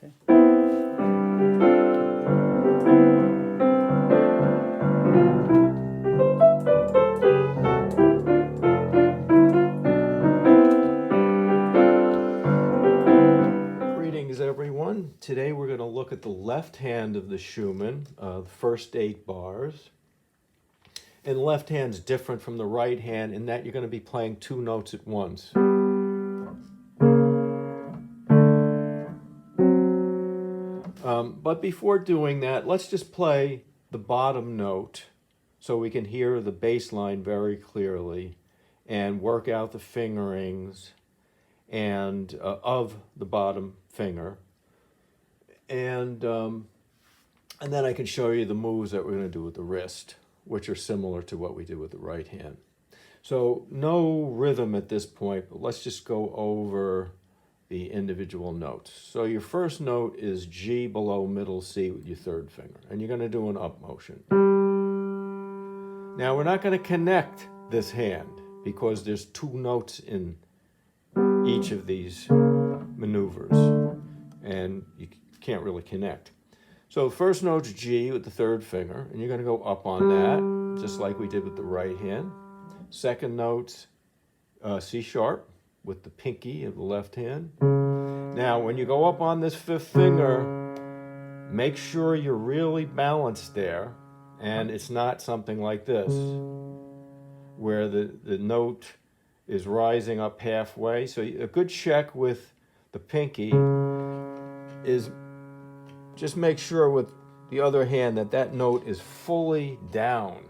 Okay. Greetings, everyone. Today we're going to look at the left hand of the Schumann, the first 8 bars. And the left hand's different from the right hand in that you're going to be playing 2 notes at once. But before doing that, let's just play the bottom note so we can hear the bass line very clearly and work out the fingerings and of the bottom finger. And then I can show you the moves that we're going to do with the wrist, which are similar to what we did with the right hand. So no rhythm at this point, but let's just go over the individual notes. So your first note is G below middle C with your 3rd finger, and you're going to do an up motion. Now we're not going to connect this hand because there's 2 notes in each of these maneuvers, and you can't really connect. So first note's G with the 3rd finger, and you're going to go up on that, just like we did with the right hand. Second note's C sharp with the pinky of the left hand. Now, when you go up on this 5th finger, make sure you're really balanced there, and it's not something like this, where the note is rising up halfway. So a good check with the pinky is just make sure with the other hand that that note is fully down.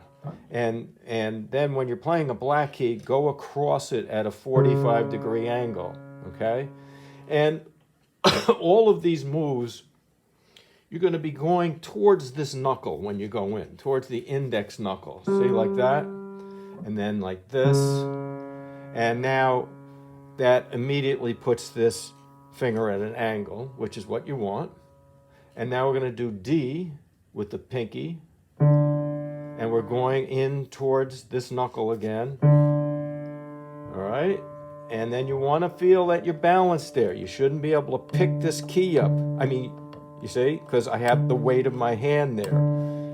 And then when you're playing a black key, go across it at a 45-degree angle, okay? And all of these moves, you're going to be going towards this knuckle when you go in, towards the index knuckle. See, like that? And then like this. And now that immediately puts this finger at an angle, which is what you want. And now we're going to do D with the pinky. And we're going in towards this knuckle again. All right? And then you want to feel that you're balanced there. You shouldn't be able to pick this key up. I mean, you see? Because I have the weight of my hand there.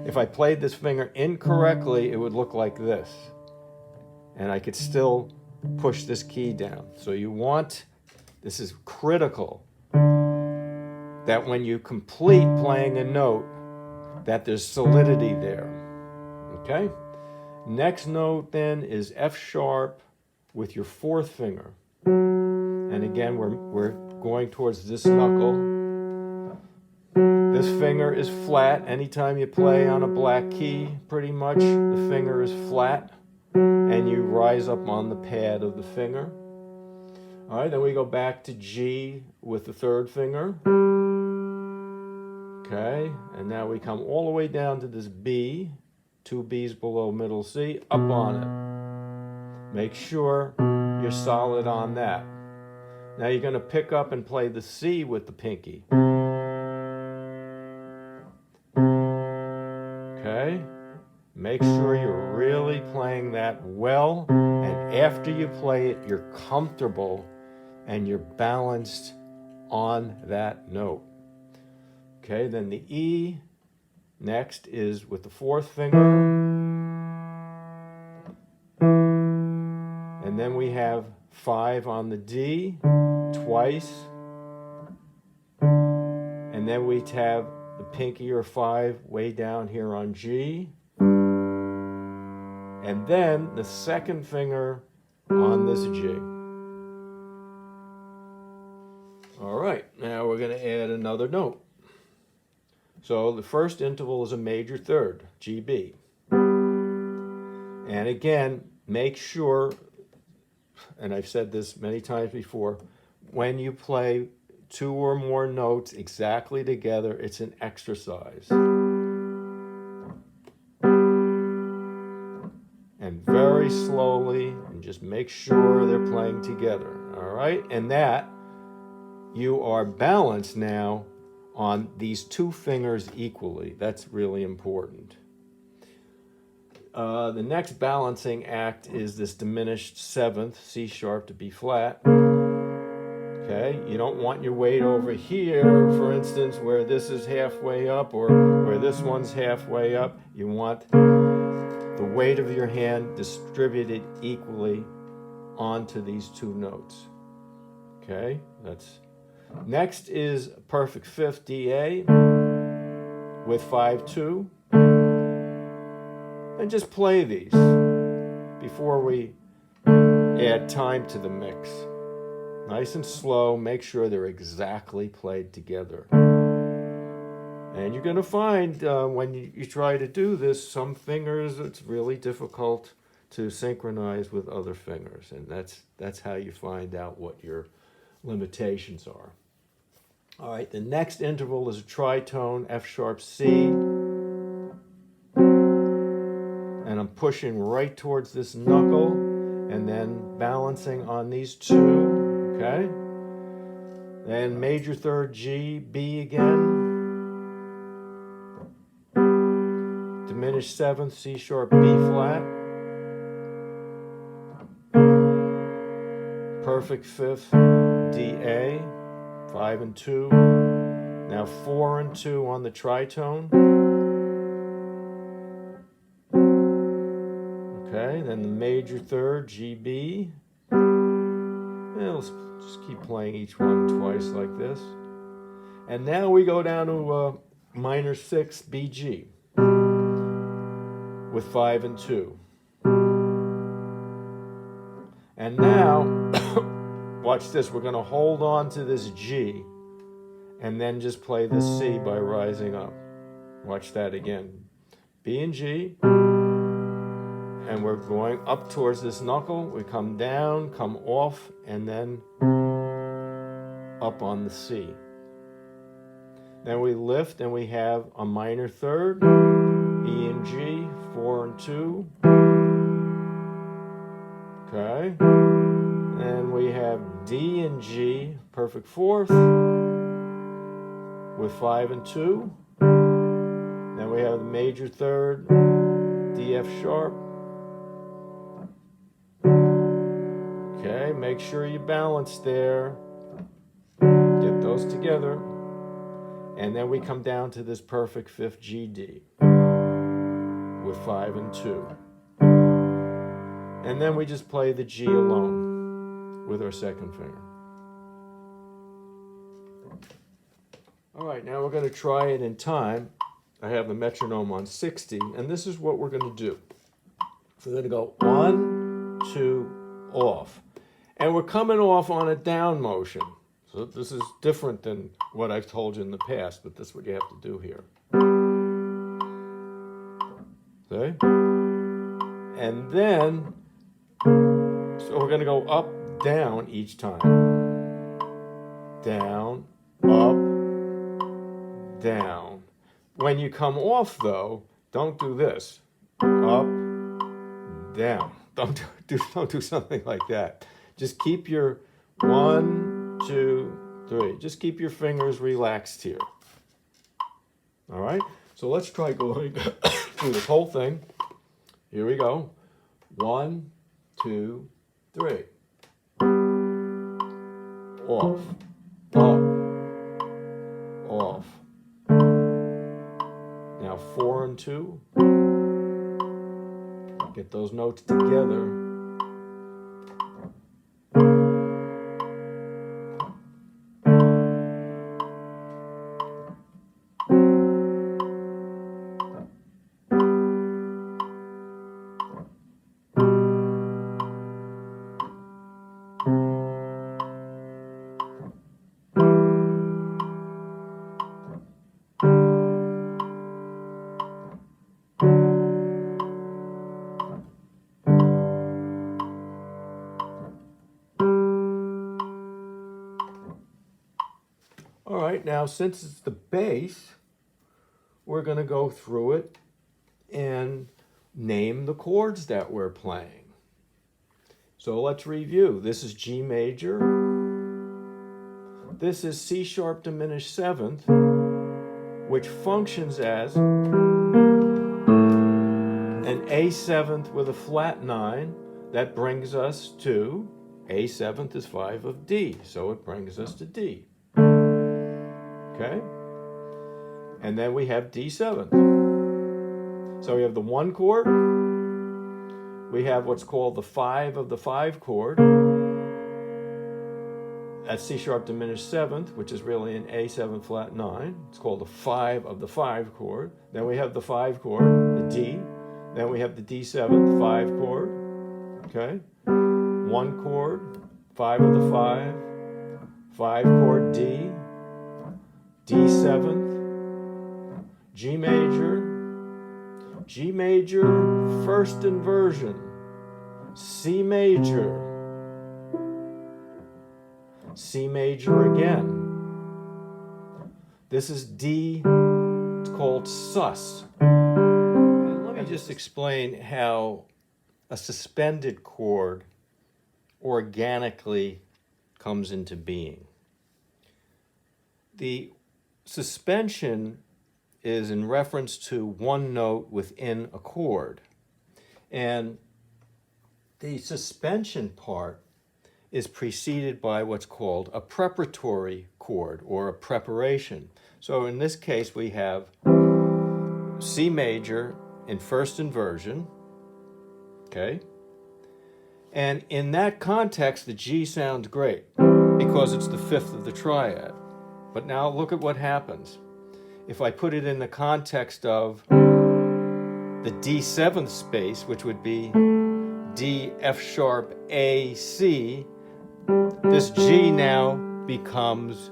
If I played this finger incorrectly, it would look like this. And I could still push this key down. So you want, this is critical, that when you complete playing a note, that there's solidity there. Okay? Next note then is F sharp with your 4th finger. And again, we're going towards this knuckle. This finger is flat. Anytime you play on a black key, pretty much the finger is flat. And you rise up on the pad of the finger. All right, then we go back to G with the 3rd finger. Okay, and now we come all the way down to this B, 2 B's below middle C, up on it. Make sure you're solid on that. Now you're going to pick up and play the C with the pinky. Okay, make sure you're really playing that well, and after you play it, you're comfortable and you're balanced on that note. Okay, then the E next is with the 4th finger. And then we have 5 on the D twice. And then we have the pinky or 5 way down here on G. And then the 2nd finger on this G. All right, now we're going to add another note. So the first interval is a major 3rd, GB. And again, make sure, and I've said this many times before, when you play 2 or more notes exactly together, it's an exercise. And very slowly, and just make sure they're playing together, all right? And that, you are balanced now on these 2 fingers equally. That's really important. The next balancing act is this diminished 7th, C sharp to B flat. Okay, you don't want your weight over here, for instance, where this is halfway up or where this one's halfway up. You want the weight of your hand distributed equally onto these two notes. Okay, that's next is perfect fifth DA with 5-2. And just play these before we add time to the mix. Nice and slow, make sure they're exactly played together. And you're going to find when you try to do this, some fingers it's really difficult to synchronize with other fingers. And that's how you find out what your limitations are. All right, the next interval is a tritone, F sharp C. And I'm pushing right towards this knuckle and then balancing on these two. Okay, then major third G, B again, diminished seventh, C sharp, B flat, perfect fifth, D, A, 5 and 2, now 4 and 2 on the tritone. Okay, then the major third, G, B, and let's just keep playing each one twice like this. And now we go down to minor 6, BG with 5 and 2. And now, watch this, we're going to hold on to this G and then just play the C by rising up. Watch that again. B and G. And we're going up towards this knuckle. We come down, come off, and then up on the C. Then we lift and we have a minor third, E and G, 4 and 2. Okay. And we have D and G, perfect fourth, with 5 and 2. Then we have the major third, D, F sharp. Okay, make sure you balance there. Get those together. And then we come down to this perfect fifth GD with 5 and 2. And then we just play the G alone with our second finger. All right, now we're going to try it in time. I have the metronome on 60, and this is what we're going to do. So we're going to go 1, 2, off. And we're coming off on a down motion. So this is different than what I've told you in the past, but that's what you have to do here. Okay? And then, so we're going to go up, down each time. Down, up, down. When you come off, though, don't do this. Up, down. Don't do something like that. Just keep your 1, 2, 3. Just keep your fingers relaxed here. All right? So let's try going through this whole thing. Here we go. 1, 2, 3. Off. Up. Off. Now 4 and 2. Get those notes together. All right, now since it's the bass, we're going to go through it and name the chords that we're playing. So let's review. This is G major. This is C sharp diminished seventh, which functions as an A seventh with a flat 9. That brings us to A7 is 5 of D, so it brings us to D. Okay? And then we have D7. So we have the 1 chord, we have what's called the 5 of the 5 chord, that's C sharp diminished 7th, which is really an A7 flat 9. It's called the 5 of the 5 chord. Then we have the 5 chord, the D. Then we have the D7 5 chord. Okay? 1 chord, 5 of the 5, 5 chord D, D7, G major, first inversion, C major again. This is D, it's called sus. And let me just explain how a suspended chord organically comes into being. The suspension is in reference to one note within a chord. And the suspension part is preceded by what's called a preparatory chord or a preparation. So in this case we have C major in first inversion, okay? And in that context the G sounds great because it's the 5th of the triad. But now look at what happens. If I put it in the context of the D7th space, which would be D, F sharp, A, C, this G now becomes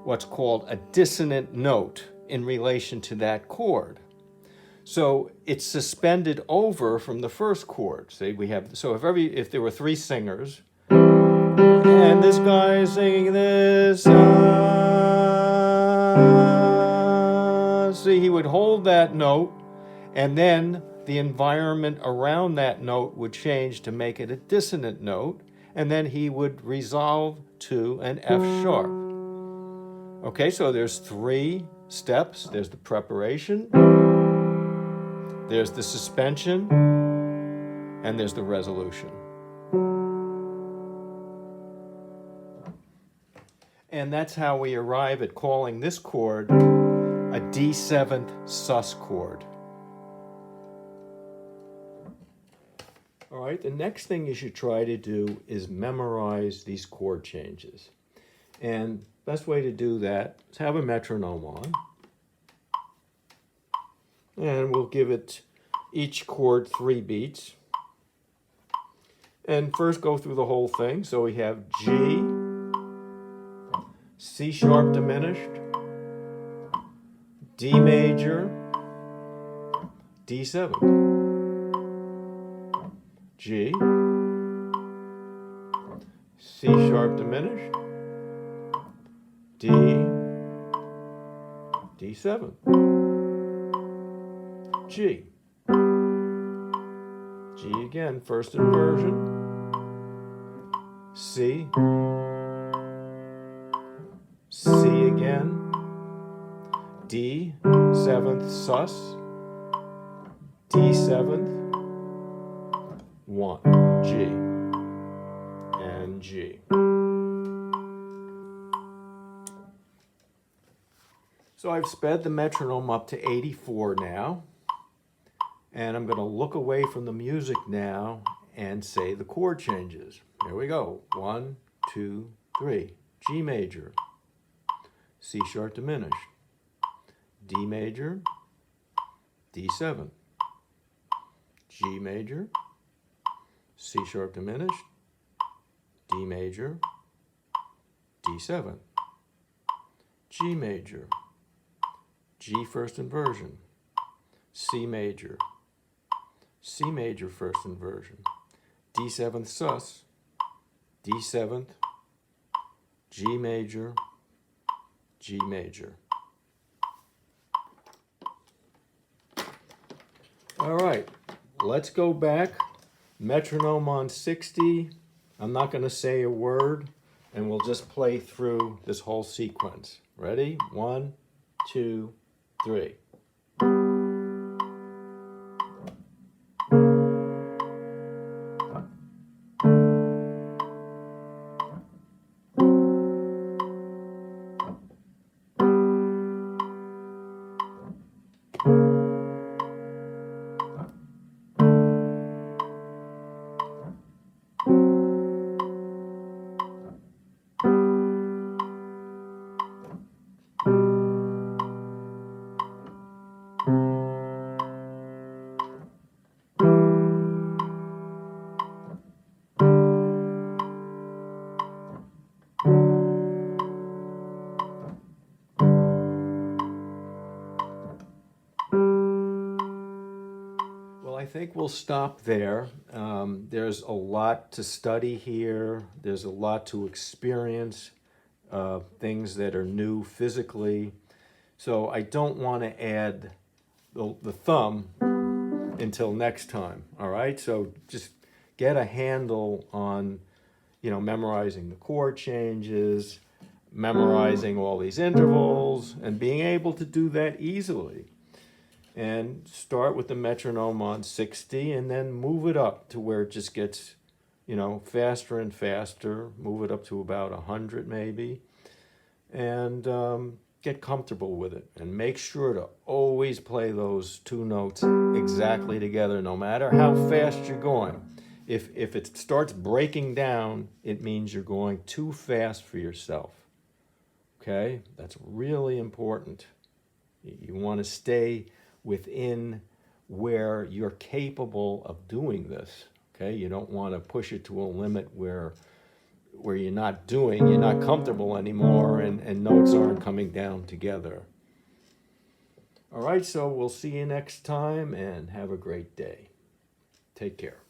what's called a dissonant note in relation to that chord. So it's suspended over from the first chord. See, we have, so if there were 3 singers, and this guy is singing this, see, he would hold that note, and then the environment around that note would change to make it a dissonant note, and then he would resolve to an F sharp. Okay, so there's 3 steps. There's the preparation, there's the suspension, and there's the resolution. And that's how we arrive at calling this chord a D7th sus chord. All right, the next thing you should try to do is memorize these chord changes. And best way to do that is have a metronome on. And we'll give it each chord 3 beats. And first go through the whole thing. So we have G, C sharp diminished, D major, D7, G, C sharp diminished, D, D7, G, G again, first inversion, C, C again, D, 7th sus, D 7th, 1, G, and G. So I've sped the metronome up to 84 now, and I'm going to look away from the music now and say the chord changes. Here we go. 1, 2, 3. G major, C sharp diminished, D major, D7, G major, C sharp diminished, D major, D7, G major, G first inversion, C major first inversion, D7th sus, D7th, G major, G major. All right, let's go back. Metronome on 60. I'm not going to say a word, and we'll just play through this whole sequence. Ready? 1, 2, 3. I think we'll stop there. There's a lot to study here. There's a lot to experience, things that are new physically. So I don't want to add the thumb until next time, all right? So just get a handle on, memorizing the chord changes, memorizing all these intervals, and being able to do that easily. And start with the metronome on 60 and then move it up to where it just gets, faster and faster. Move it up to about 100 maybe. And get comfortable with it. And make sure to always play those two notes exactly together, no matter how fast you're going. If it starts breaking down, it means you're going too fast for yourself. Okay? That's really important. You want to stay within where you're capable of doing this. Okay? You don't want to push it to a limit where you're not comfortable anymore and notes aren't coming down together. All right, so we'll see you next time and have a great day. Take care.